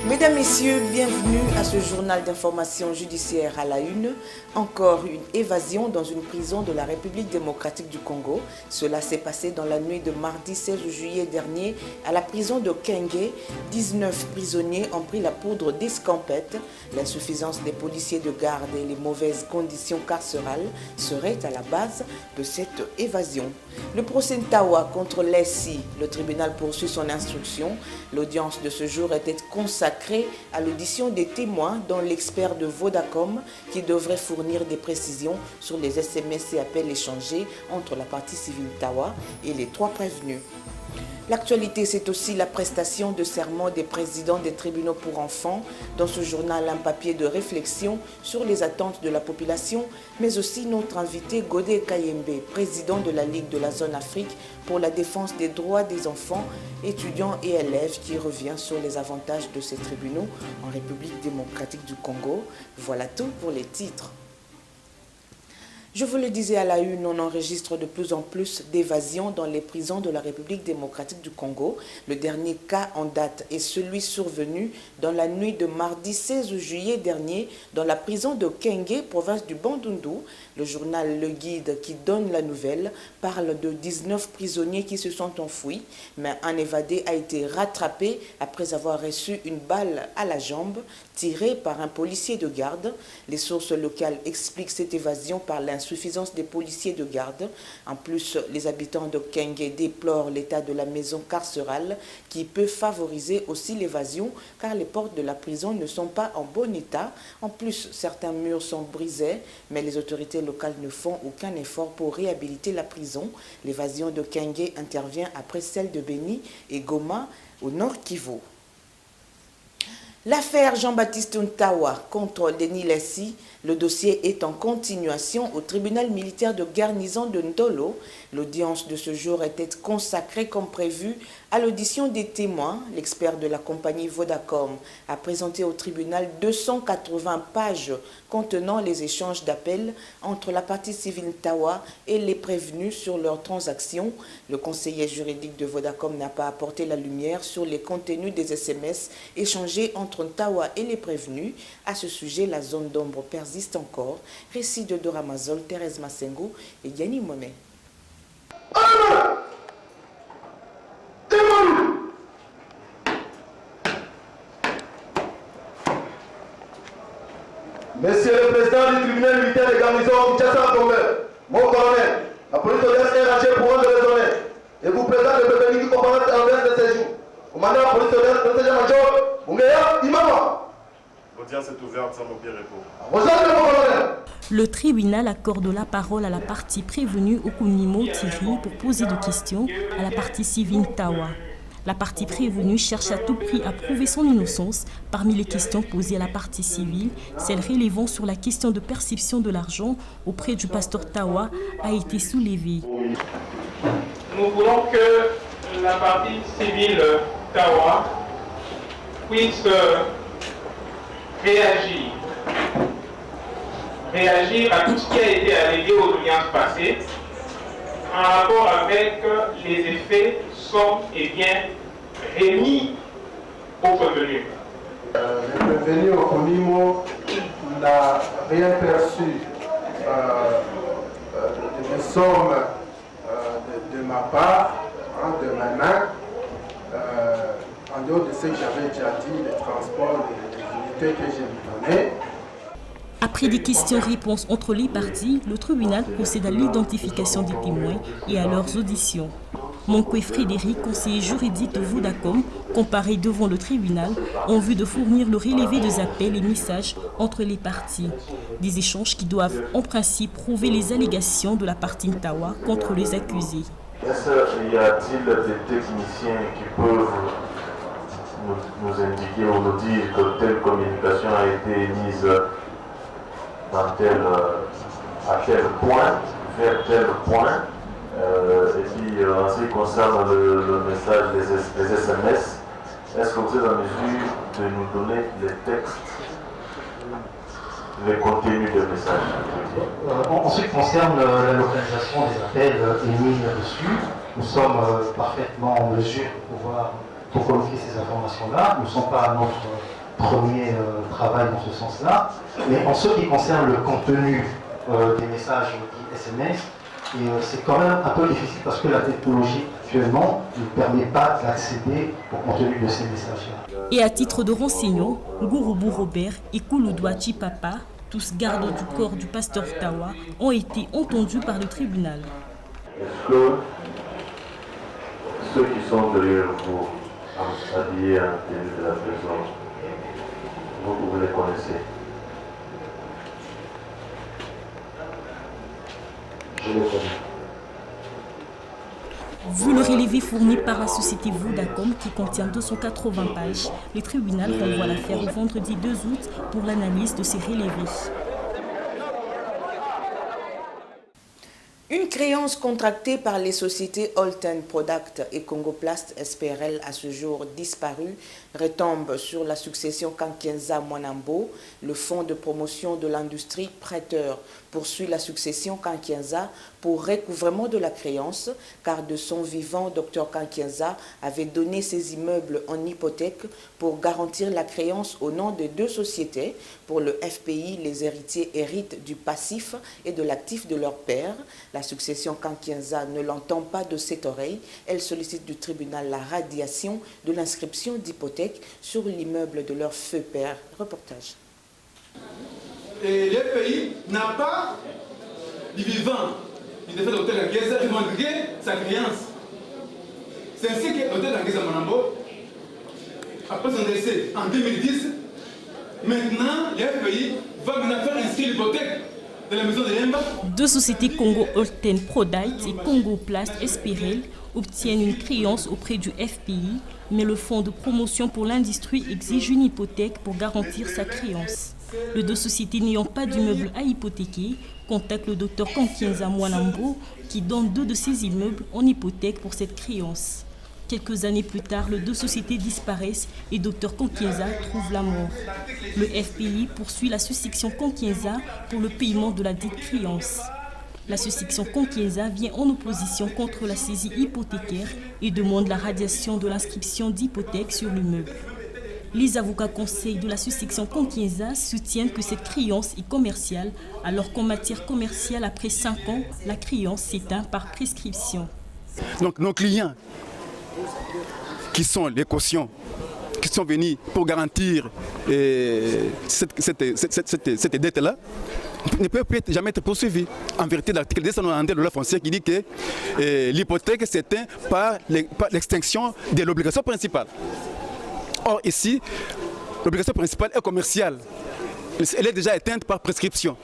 Mesdames, Messieurs, bienvenue à ce journal d'information judiciaire à la une. Encore une évasion dans une prison de la République démocratique du Congo. Cela s'est passé dans la nuit de mardi 16 juillet dernier à la prison de Kenge. 19 prisonniers ont pris la poudre d'escampette. L'insuffisance des policiers de garde et les mauvaises conditions carcérales seraient à la base de cette évasion. Le procès Ntawa contre l'ESI, le tribunal poursuit son instruction. L'audience de ce jour était consacrée à l'audition des témoins, dont l'expert de Vodacom qui devrait fournir des précisions sur les SMS et appels échangés entre la partie civile Ntawa et les trois prévenus. L'actualité, c'est aussi la prestation de serment des présidents des tribunaux pour enfants. Dans ce journal, un papier de réflexion sur les attentes de la population, mais aussi notre invité Godé Kayembe, président de la Ligue de la zone Afrique pour la défense des droits des enfants, étudiants et élèves, qui revient sur les avantages de ces tribunaux en République démocratique du Congo. Voilà tout pour les titres. Je vous le disais à la une, on enregistre de plus en plus d'évasions dans les prisons de la République démocratique du Congo. Le dernier cas en date est celui survenu dans la nuit de mardi 16 juillet dernier dans la prison de Kenge, province du Bandundu. Le journal Le Guide, qui donne la nouvelle, parle de 19 prisonniers qui se sont enfouis, mais un évadé a été rattrapé après avoir reçu une balle à la jambe tirée par un policier de garde. Les sources locales expliquent cette évasion par l'insuffisance des policiers de garde. En plus, les habitants de Kenge déplorent l'état de la maison carcérale qui peut favoriser aussi l'évasion car les portes de la prison ne sont pas en bon état. En plus, certains murs sont brisés, mais les autorités locales ne font aucun effort pour réhabiliter la prison. L'évasion de Kenge intervient après celle de Beni et Goma au Nord Kivu. L'affaire Jean-Baptiste Ntawa contre Denis Lessi, le dossier est en continuation au tribunal militaire de garnison de Ndolo. L'audience de ce jour était consacrée comme prévu à l'audition des témoins. L'expert de la compagnie Vodacom a présenté au tribunal 280 pages contenant les échanges d'appels entre la partie civile Ntawa et les prévenus sur leurs transactions. Le conseiller juridique de Vodacom n'a pas apporté la lumière sur les contenus des SMS échangés entre Ntawa et les prévenus. À ce sujet, la zone d'ombre persiste encore. Récit de Dora Mazol, Thérèse Massengo et Yanni Momet. Monsieur le président du tribunal militaire de garnison Kinshasa Gombe, mon colonel, la police de l'Est est rangée pour un de raisonner. Et vous présente le prévenu qui comparaît en l'Est de séjour. Commandant la police de l'Est, le major Mungeya Imama. L'audience est ouverte sans objet repos. Rejoignez mon colonel. Le tribunal accorde la parole à la partie prévenue Okunimo Thierry pour poser des questions à la partie civile Tawa. La partie prévenue cherche à tout prix à prouver son innocence. Parmi les questions posées à la partie civile, celle relevant sur la question de perception de l'argent auprès du pasteur Tawa a été soulevée. Nous voulons que la partie civile Tawa puisse réagir à tout ce qui a été allégué aux audiences passées en rapport avec les effets sont et bien remis aux prévenus. Le prévenu Okunimo n'a rien perçu de somme de ma part, de ma main, en dehors de ce que j'avais déjà dit, les transports, les unités que j'ai lui données. Après des questions-réponses entre les parties, le tribunal procède à l'identification des témoins et à leurs auditions. Monkwe Frédéric, conseiller juridique de Vodacom, comparé devant le tribunal en vue de fournir le relevé des appels et messages entre les parties. Des échanges qui doivent en principe prouver les allégations de la partie Ntawa contre les accusés. Est-ce qu'il y a-t-il des techniciens qui peuvent nous indiquer ou nous dire que telle communication a été mise dans à tel point, vers tel point? Et puis en ce qui concerne le message des SMS, est-ce que vous êtes en mesure de nous donner les textes, les contenus des messages. En ce qui concerne la localisation des appels émis là-dessus, nous sommes parfaitement en mesure pour colloquer ces informations-là. Nous ne sommes pas à notre premier travail dans ce sens-là. Mais en ce qui concerne le contenu des messages dits SMS, c'est quand même un peu difficile parce que la technologie actuellement ne permet pas d'accéder au contenu de ces messages-là. Et à titre de renseignement, Gouroubou Robert et Kouloudoua Chipapa, tous gardes du corps du pasteur Tawa, ont été entendus par le tribunal. Est-ce que ceux qui sont derrière vous, habillés à l'intérieur de la prison, vous les connaissez? Je les connais. Vu le relevé fourni par la société Vodacom qui contient 280 pages, le tribunal renvoie l'affaire au vendredi 2 août pour l'analyse de ces relevés. Une créance contractée par les sociétés Holten Product et Congoplast SPRL à ce jour disparue retombe sur la succession Kankienza Mwanambo. Le fonds de promotion de l'industrie prêteur poursuit la succession Kankienza pour recouvrement de la créance, car de son vivant, Dr Kankienza avait donné ses immeubles en hypothèque pour garantir la créance au nom de deux sociétés. Pour le FPI, les héritiers héritent du passif et de l'actif de leur père. La succession Kankienza ne l'entend pas de cette oreille. Elle sollicite du tribunal la radiation de l'inscription d'hypothèque sur l'immeuble de leur feu père. Reportage. Et le pays n'a pas du vivant du défunt docteur Kankienza malgré sa créance. C'est ainsi que le docteur Kankienza Mwanambo, après son décès en 2010, maintenant le pays va maintenant faire inscrire l'hypothèque de la maison de Yemba. Deux sociétés Congo Holten Product et Congoplast SPRL obtiennent une créance auprès du FPI, mais le fonds de promotion pour l'industrie exige une hypothèque pour garantir sa créance. Les deux sociétés n'ayant pas d'immeuble à hypothéquer contactent le docteur Kankienza Mwanambo qui donne deux de ses immeubles en hypothèque pour cette créance. Quelques années plus tard, les deux sociétés disparaissent et Dr Kankienza trouve la mort. Le FPI poursuit la succession Kankienza pour le paiement de la dite créance. La succession Kankienza vient en opposition contre la saisie hypothécaire et demande la radiation de l'inscription d'hypothèque sur l'immeuble. Les avocats conseils de la succession Kankienza soutiennent que cette créance est commerciale, alors qu'en matière commerciale, après 5 ans, la créance s'éteint par prescription. Donc nos clients, qui sont les cautions, qui sont venus pour garantir cette dette-là, ne peuvent jamais être poursuivis. En vérité, l'article 290 de la loi foncière qui dit que l'hypothèque s'éteint par l'extinction de l'obligation principale. Or ici, l'obligation principale est commerciale. Elle est déjà éteinte par prescription.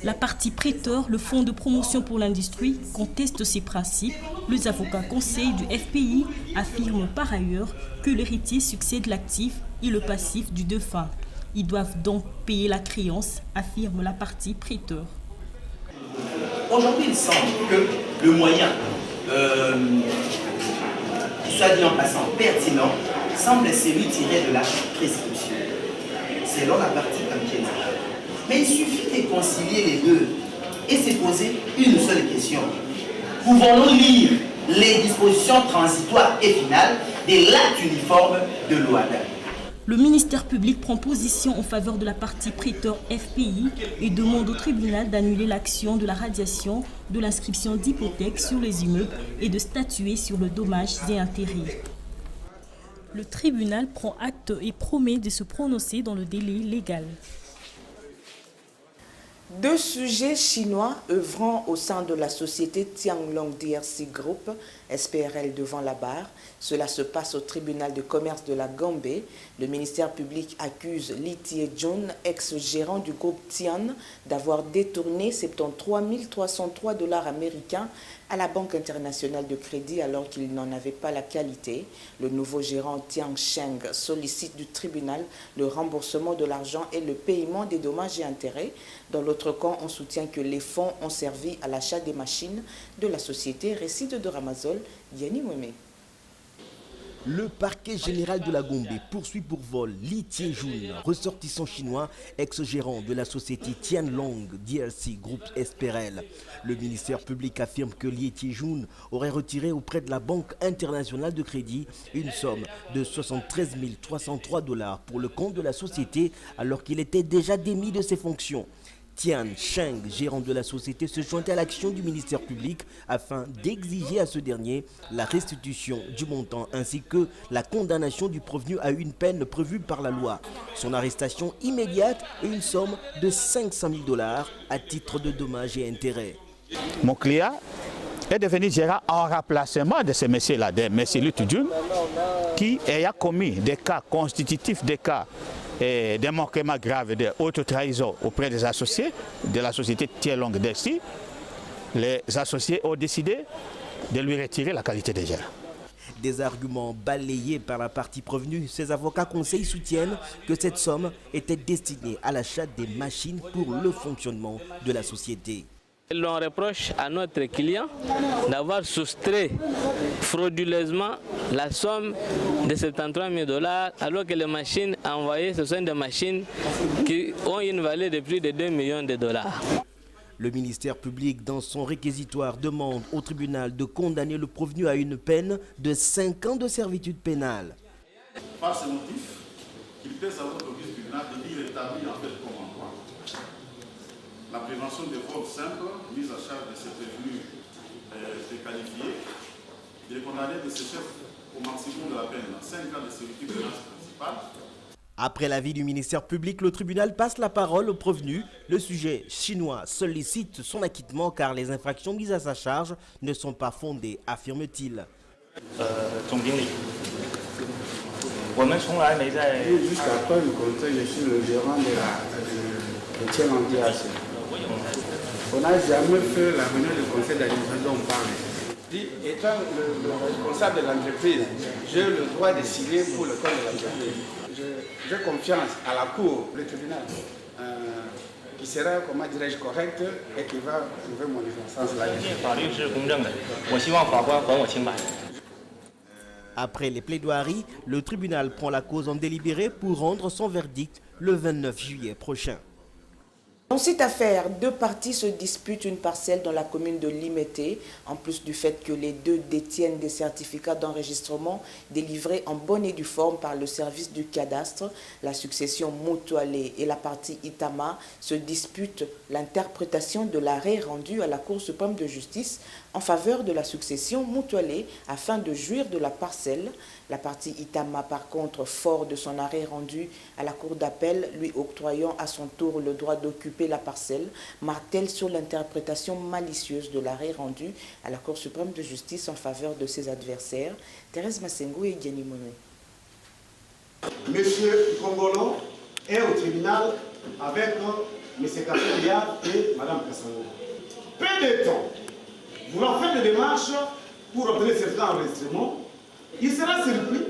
La partie prêteur, le fonds de promotion pour l'industrie, conteste ces principes. Les avocats conseils du FPI affirment par ailleurs que l'héritier succède l'actif et le passif du défunt. Ils doivent donc payer la créance, affirme la partie prêteur. Aujourd'hui, il semble que le moyen, soit dit en passant pertinent, semble celui tiré de la prescription, selon la partie Kankienza. Mais il suffit de concilier les deux et se poser une seule question. Pouvons-nous lire les dispositions transitoires et finales de l'acte uniforme de l'OADA? Le ministère public prend position en faveur de la partie prêteur FPI et demande au tribunal d'annuler l'action de la radiation de l'inscription d'hypothèque sur les immeubles et de statuer sur le dommage et intérêts. Le tribunal prend acte et promet de se prononcer dans le délai légal. Deux sujets chinois œuvrant au sein de la société Tianglong DRC Group, SPRL devant la barre. Cela se passe au tribunal de commerce de la Gambie. Le ministère public accuse Li Tie-jun, ex-gérant du groupe Tian, d'avoir détourné 73 303 $ américains à la Banque internationale de crédit alors qu'il n'en avait pas la qualité. Le nouveau gérant Tian Sheng sollicite du tribunal le remboursement de l'argent et le paiement des dommages et intérêts. Dans l'autre camp, on soutient que les fonds ont servi à l'achat des machines de la société. Récit de Ramazol, Yanni Mouemé. Le parquet général de la Gombe poursuit pour vol Li Tianjun, ressortissant chinois, ex-gérant de la société Tianlong DLC Groupe Esperel. Le ministère public affirme que Li Tianjun aurait retiré auprès de la Banque internationale de crédit une somme de 73 303 $ pour le compte de la société alors qu'il était déjà démis de ses fonctions. Tian Sheng, gérant de la société, se jointait à l'action du ministère public afin d'exiger à ce dernier la restitution du montant ainsi que la condamnation du prévenu à une peine prévue par la loi. Son arrestation immédiate et une somme de 500 000 $ à titre de dommages et intérêts. Mon client est devenu gérant en remplacement de ces messieurs-là, des messieurs Li Tianjun, qui ayant commis des cas constitutifs des cas et des manquements graves de haute trahison auprès des associés de la société Tianlong DLC, les associés ont décidé de lui retirer la qualité de gérant. Des arguments balayés par la partie prévenue, ses avocats conseils soutiennent que cette somme était destinée à l'achat des machines pour le fonctionnement de la société. L'on reproche à notre client d'avoir soustrait frauduleusement la somme de 73 000 $ alors que les machines envoyées, ce sont des machines qui ont une valeur de plus de 2 millions de $. Le ministère public, dans son réquisitoire, demande au tribunal de condamner le prévenu à une peine de 5 ans de servitude pénale. Par ce motif, il plaît à votre tribunal de dire établir en fait comme en droit la prévention des fraudes simples, mise à charge de ces prévenus déqualifiés, il est condamné de ce chef au maximum de la peine, 5 ans de servitude pénale principale. Après l'avis du ministère public, le tribunal passe la parole au prévenu. Le sujet chinois sollicite son acquittement car les infractions mises à sa charge ne sont pas fondées, affirme-t-il. Jusqu'à preuve du contraire, je suis le gérant de Tianlong DLC. On n'a jamais fait la réunion du conseil d'administration dont on parle. Étant le responsable de l'entreprise, j'ai le droit de signer pour le compte de l'entreprise. J'ai confiance à la cour, le tribunal, qui sera, comment dirais-je, correct et qui va trouver mon innocence là-dessus. Après les plaidoiries, le tribunal prend la cause en délibéré pour rendre son verdict le 29 juillet prochain. Dans cette affaire, deux parties se disputent une parcelle dans la commune de Limete, en plus du fait que les deux détiennent des certificats d'enregistrement délivrés en bonne et due forme par le service du cadastre. La succession Mutualé et la partie Itama se disputent l'interprétation de l'arrêt rendu à la Cour suprême de justice en faveur de la succession Mutualé afin de jouir de la parcelle. La partie Itama, par contre, fort de son arrêt rendu à la Cour d'appel, lui octroyant à son tour le droit d'occuper la parcelle, martèle sur l'interprétation malicieuse de l'arrêt rendu à la Cour suprême de justice en faveur de ses adversaires, Thérèse Massengo et Gianni Monet. Monsieur Kongolo est au tribunal avec M. Kapelia et Mme Kassango. Peu de temps, voulant faire des démarches pour obtenir certains enregistrements, il sera surpris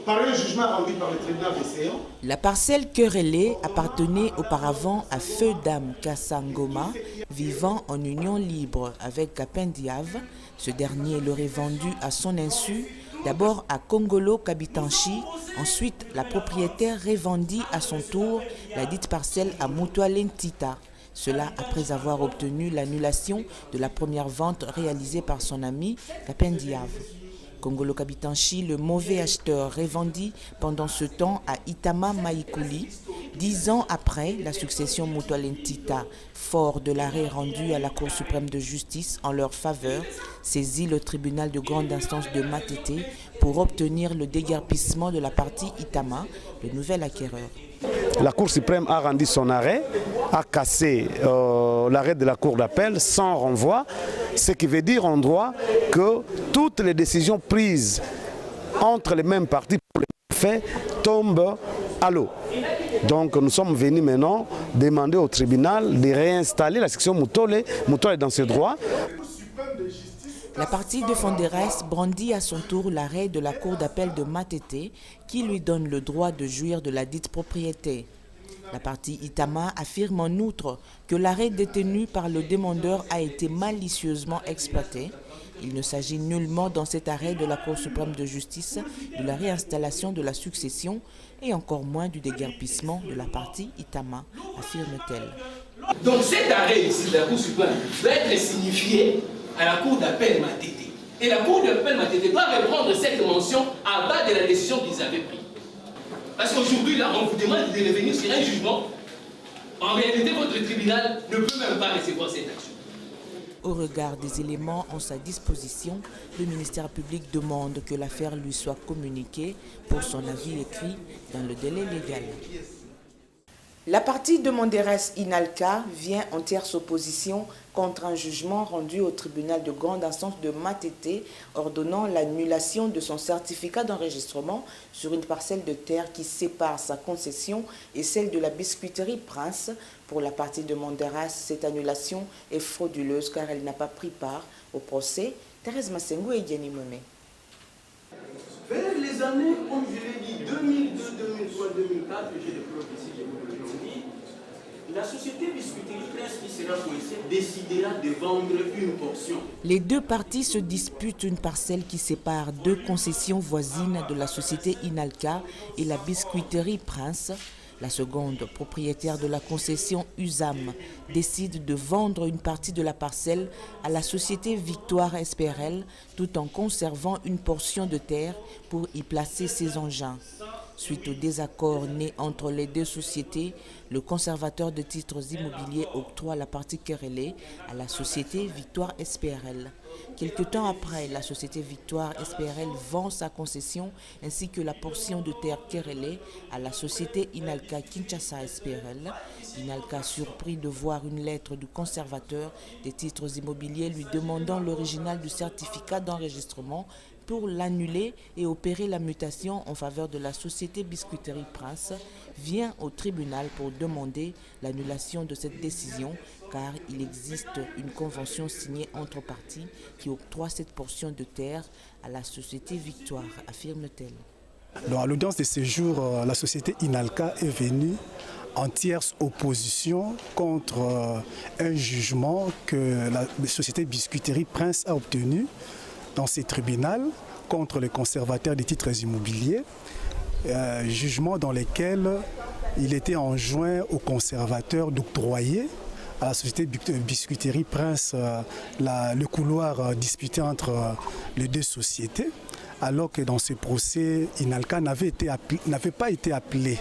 par un jugement rendu par le tribunal des séances. La parcelle querellée appartenait auparavant à Feu Dame Kassangoma, vivant en union libre avec Kapendiave. Ce dernier l'aurait vendue à son insu, d'abord à Kongolo Kabitanchi, ensuite la propriétaire revendit à son tour la dite parcelle à Mutualé Ntita. Cela après avoir obtenu l'annulation de la première vente réalisée par son ami Kapendiave. Kongolo Kabitanchi, le mauvais acheteur, revendit pendant ce temps à Itama Maïkouli. 10 ans après, la succession Mutualé Ntita, fort de l'arrêt rendu à la Cour suprême de justice en leur faveur, saisit le tribunal de grande instance de Matete pour obtenir le déguerpissement de la partie Itama, le nouvel acquéreur. La Cour suprême a rendu son arrêt, a cassé l'arrêt de la Cour d'appel sans renvoi, ce qui veut dire en droit que toutes les décisions prises entre les mêmes parties pour les faits tombent à l'eau. Donc nous sommes venus maintenant demander au tribunal de réinstaller la section Mutualé dans ses droits. La partie de Fonderes brandit à son tour l'arrêt de la Cour d'appel de Matete qui lui donne le droit de jouir de la dite propriété. La partie Itama affirme en outre que l'arrêt détenu par le demandeur a été malicieusement exploité. Il ne s'agit nullement dans cet arrêt de la Cour suprême de justice de la réinstallation de la succession et encore moins du déguerpissement de la partie Itama, affirme-t-elle. Donc cet arrêt ici de la Cour suprême doit être signifié à la Cour d'appel Matete. Et la Cour d'appel Matete doit reprendre cette mention à bas de la décision qu'ils avaient prise. Parce qu'aujourd'hui, là, on vous demande de revenir sur un jugement. En réalité, votre tribunal ne peut même pas recevoir cette action. Au regard des éléments en sa disposition, le ministère public demande que l'affaire lui soit communiquée pour son avis écrit dans le délai légal. La partie demanderesse Inalca vient en tierce opposition contre un jugement rendu au tribunal de grande instance de Matete ordonnant l'annulation de son certificat d'enregistrement sur une parcelle de terre qui sépare sa concession et celle de la biscuiterie Prince. Pour la partie demanderesse, cette annulation est frauduleuse car elle n'a pas pris part au procès. Thérèse Massengo et Diani Momé. Vers les années, comme je l'ai dit, 2002, 2003, 2004, j'ai des preuves ici, je vous le dis, la société Biscuiterie Prince qui sera coincée décidera de vendre une portion. Les deux parties se disputent une parcelle qui sépare deux concessions voisines de la société Inalca et la biscuiterie Prince. La seconde, propriétaire de la concession USAM, décide de vendre une partie de la parcelle à la société Victoire SPRL tout en conservant une portion de terre pour y placer ses engins. Suite au désaccord né entre les deux sociétés, le conservateur de titres immobiliers octroie la partie querellée à la société Victoire SPRL. Quelque temps après, la société Victoire SPRL vend sa concession ainsi que la portion de terre querellée à la société Inalca Kinshasa SPRL. Inalca, surpris de voir une lettre du conservateur des titres immobiliers lui demandant l'original du certificat d'enregistrement pour l'annuler et opérer la mutation en faveur de la société Biscuiterie Prince, vient au tribunal pour demander l'annulation de cette décision car il existe une convention signée entre parties qui octroie cette portion de terre à la société Victoire, affirme-t-elle. À l'audience de ce jour, la société Inalca est venue en tierce opposition contre un jugement que la société Biscuiterie Prince a obtenu dans ces tribunaux contre les conservateurs des titres immobiliers, jugement dans lequel il était enjoint aux conservateurs d'octroyer à la société Biscuiterie Prince le couloir disputé entre les deux sociétés, alors que dans ce procès, Inalca n'avait pas été appelé.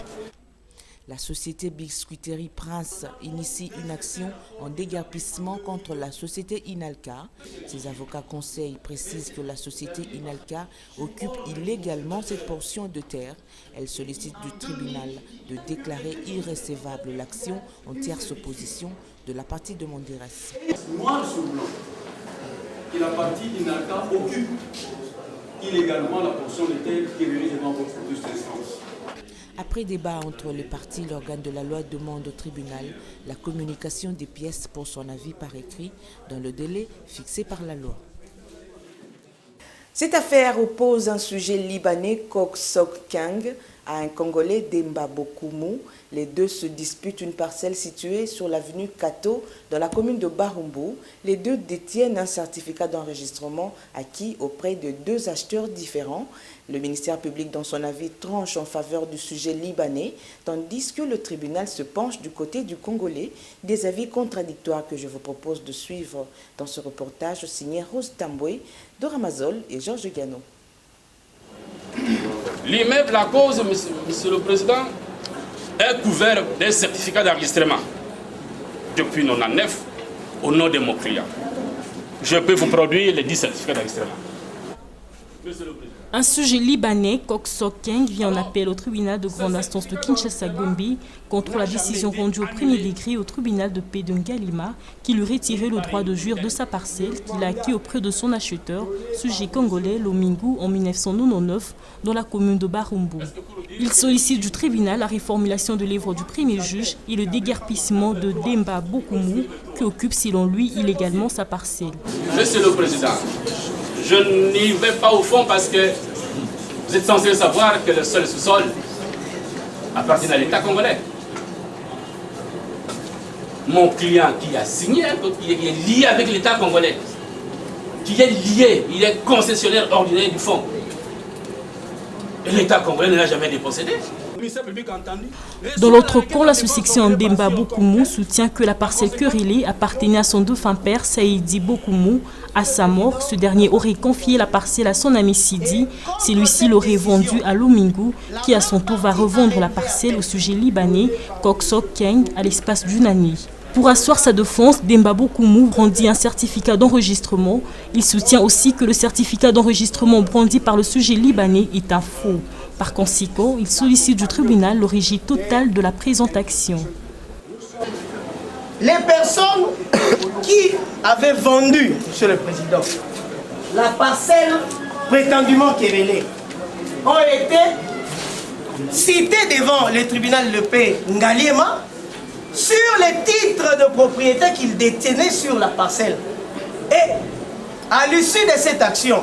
La société Biscuiterie Prince initie une action en déguerpissement contre la société Inalca. Ses avocats conseils précisent que la société Inalca occupe illégalement cette portion de terre. Elle sollicite du tribunal de déclarer irrecevable l'action en tierce opposition de la partie demanderesse. Noir sur blanc, que la partie Inalca occupe illégalement la portion de terre qui est venue devant votre instance. Après débat entre les parties, l'organe de la loi demande au tribunal la communication des pièces pour son avis par écrit dans le délai fixé par la loi. Cette affaire oppose un sujet libanais, Kok Sok Kang, à un Congolais, Demba Bokumu. Les deux se disputent une parcelle située sur l'avenue Kato, dans la commune de Barumbu. Les deux détiennent un certificat d'enregistrement acquis auprès de deux acheteurs différents. Le ministère public, dans son avis, tranche en faveur du sujet libanais, tandis que le tribunal se penche du côté du Congolais. Des avis contradictoires que je vous propose de suivre dans ce reportage signé Rose Tamboué, Dora Mazol et Georges Gano. L'immeuble à cause, monsieur le Président, est couvert d'un certificat d'enregistrement depuis 1999 au nom de mon client. Je peux vous produire les 10 certificats d'enregistrement. Monsieur le Président. Un sujet libanais, Kok Sok Kang, vient en appel au tribunal de grande instance de Kinshasa-Gombe contre la décision rendue au premier degré au tribunal de paix de Ngalima qui lui retirait le droit de jouir de sa parcelle qu'il a acquis auprès de son acheteur, sujet congolais Lomingu, en 1999, dans la commune de Barumbu. Il sollicite du tribunal la réformulation de l'œuvre du premier juge et le déguerpissement de Demba Bokumu qui occupe selon lui illégalement sa parcelle. Monsieur le Président, je n'y vais pas au fond parce que vous êtes censé savoir que le sol sous-sol appartient à l'État congolais. mon client qui a signé, qui est lié avec l'État congolais, qui est lié, il est concessionnaire ordinaire du fonds. Et l'État congolais ne l'a jamais dépossédé. Dans l'autre camp, l'association Demba Bokoumou soutient que la parcelle querellée appartenait à son défunt père Saïdi Bokoumou. À sa mort, ce dernier aurait confié la parcelle à son ami Sidi. Celui-ci l'aurait vendue à Lomingu, qui à son tour va revendre la parcelle au sujet libanais Koksok Keng à l'espace d'une année. Pour asseoir sa défense, Demba Bokoumou brandit un certificat d'enregistrement. Il soutient aussi que le certificat d'enregistrement brandi par le sujet libanais est un faux. Par conséquent, il sollicite du tribunal l'origine totale de la présente action. Les personnes qui avaient vendu, Monsieur le Président, la parcelle prétendument querellée ont été citées devant le tribunal de paix Ngaliema sur les titres de propriété qu'ils détenaient sur la parcelle. Et à l'issue de cette action,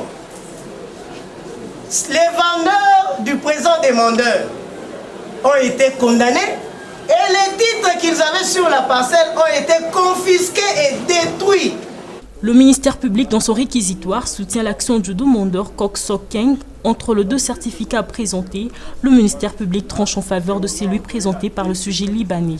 les vendeurs du présent demandeur ont été condamnés et les titres qu'ils avaient sur la parcelle ont été confisqués et détruits. Le ministère public, dans son réquisitoire, soutient l'action du demandeur Koksok Keng. Entre les deux certificats présentés, le ministère public tranche en faveur de celui présenté par le sujet libanais.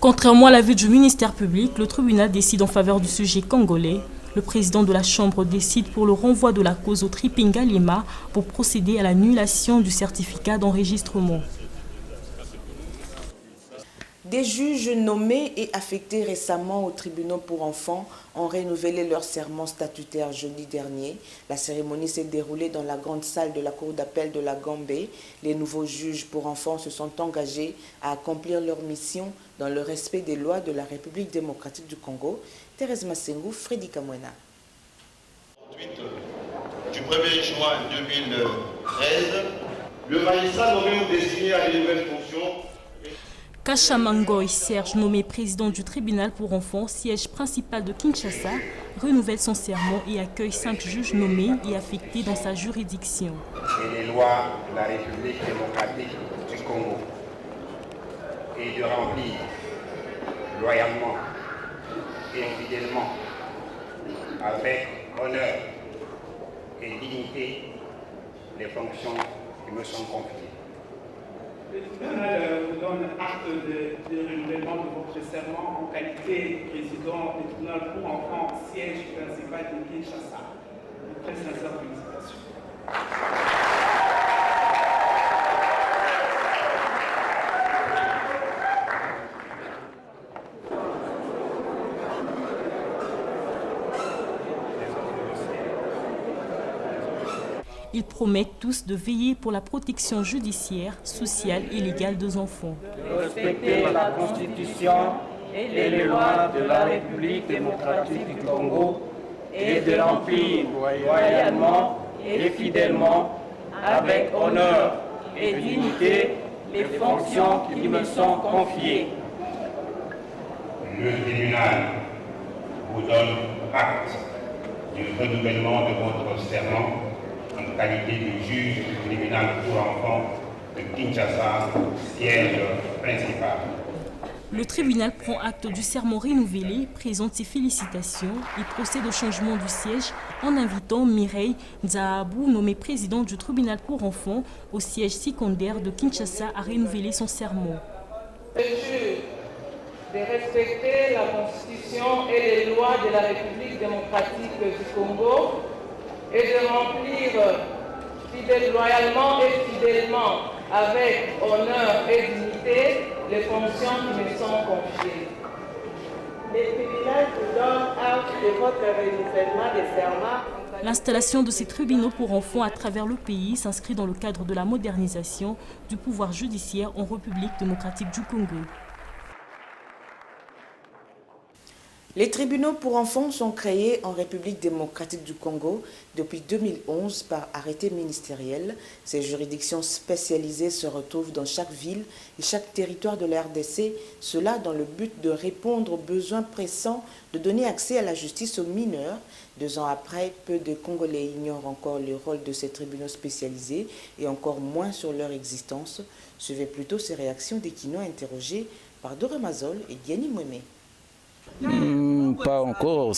Contrairement à l'avis du ministère public, le tribunal décide en faveur du sujet congolais. Le président de la Chambre décide pour le renvoi de la cause au Ngaliema pour procéder à l'annulation du certificat d'enregistrement. Des juges nommés et affectés récemment aux tribunaux pour enfants ont renouvelé leur serment statutaire jeudi dernier. La cérémonie s'est déroulée dans la grande salle de la cour d'appel de la Gambé. Les nouveaux juges pour enfants se sont engagés à accomplir leur mission dans le respect des lois de la République démocratique du Congo. Thérèse Massengou, Freddy Kamwena. Du 1er juin 2013, le magistrat nommé ou désigné à des nouvelles fonctions. Kachamangoy Serge, nommé président du tribunal pour enfants, siège principal de Kinshasa, renouvelle son serment et accueille 5 juges nommés et affectés dans sa juridiction. Et les lois de la République démocratique du Congo. Et de remplir loyalement et fidèlement, avec honneur et dignité, les fonctions qui me sont confiées. Le tribunal vous donne acte de renouvellement de votre serment en qualité de président du tribunal pour enfants, siège principal de Kinshasa. Très sincère félicitations. Ils promettent tous de veiller pour la protection judiciaire, sociale et légale des enfants. Respecter la Constitution et les lois de la République démocratique du Congo et de remplir loyalement et fidèlement, avec honneur et dignité, les fonctions qui me sont confiées. Le tribunal vous donne acte du renouvellement de votre serment en qualité de juge du tribunal pour enfants de Kinshasa, siège principal. Le tribunal prend acte du serment renouvelé, présente ses félicitations et procède au changement du siège en invitant Mireille Nzahabou, nommée présidente du tribunal pour enfants au siège secondaire de Kinshasa, à renouveler son serment. Je jure de respecter la Constitution et les lois de la République démocratique du Congo et de remplir loyalement et fidèlement, avec honneur et dignité, les fonctions qui me sont confiées. Le tribunal vous donne acte de votre renouvellement des serments. L'installation de ces tribunaux pour enfants à travers le pays s'inscrit dans le cadre de la modernisation du pouvoir judiciaire en République démocratique du Congo. Les tribunaux pour enfants sont créés en République démocratique du Congo depuis 2011 par arrêté ministériel. Ces juridictions spécialisées se retrouvent dans chaque ville et chaque territoire de la RDC, cela dans le but de répondre aux besoins pressants de donner accès à la justice aux mineurs. 2 ans après, peu de Congolais ignorent encore le rôle de ces tribunaux spécialisés et encore moins sur leur existence. Suivez plutôt ces réactions des Kino interrogés par Dore Mazol et Diani Mweme. Pas encore.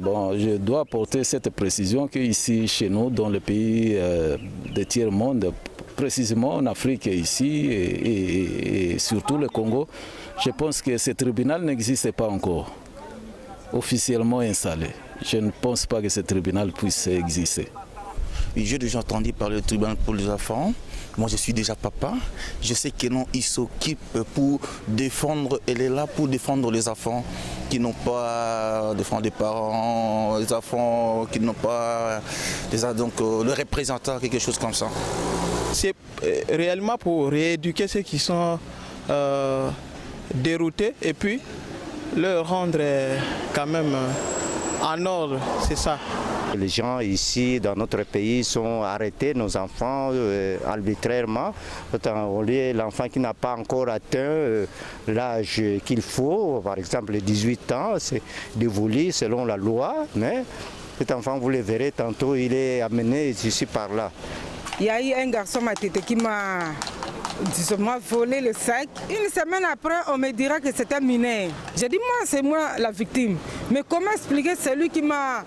Bon, je dois apporter cette précision qu'ici, chez nous, dans le pays de tiers-monde, précisément en Afrique ici et surtout le Congo, je pense que ce tribunal n'existe pas encore, officiellement installé. Je ne pense pas que ce tribunal puisse exister. J'ai déjà entendu parler du tribunal pour les enfants. Moi, je suis déjà papa. Je sais que non, il s'occupe pour défendre, elle est là pour défendre les enfants qui n'ont pas, défendre les parents, les enfants qui n'ont pas, donc le représentant, quelque chose comme ça. C'est réellement pour rééduquer ceux qui sont déroutés et puis leur rendre quand même en ordre, c'est ça. Les gens ici dans notre pays sont arrêtés, nos enfants, arbitrairement. L'enfant qui n'a pas encore atteint l'âge qu'il faut, par exemple les 18 ans, c'est dévolu selon la loi, mais cet enfant, vous le verrez tantôt, il est amené ici par là. Il y a eu un garçon qui m'a volé le sac. Une semaine après, on me dira que c'était un mineur. J'ai dit, moi, c'est moi la victime. Mais comment expliquer celui qui m'a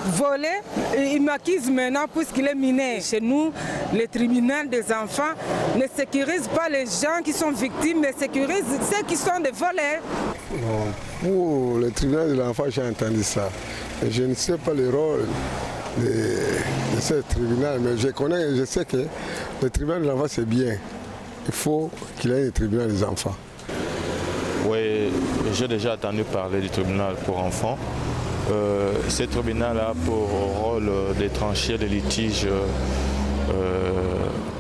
volé, il m'accuse maintenant puisqu'il est mineur. Chez nous, le tribunal des enfants ne sécurise pas les gens qui sont victimes, mais sécurise ceux qui sont des voleurs. Bon, pour le tribunal de l'enfant, j'ai entendu ça. Je ne sais pas le rôle de ce tribunal, mais je sais que le tribunal de l'enfant, c'est bien. Il faut qu'il y ait un tribunal des enfants. Oui, j'ai déjà entendu parler du tribunal pour enfants. Ce tribunal a pour rôle de trancher les litiges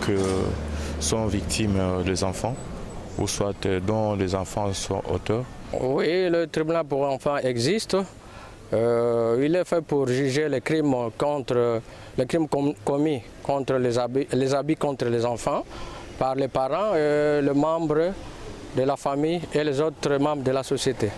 que sont victimes les enfants, ou soit dont les enfants sont auteurs. Oui, le tribunal pour enfants existe. Il est fait pour juger les crimes commis contre les abus contre les enfants par les parents, les membres de la famille et les autres membres de la société.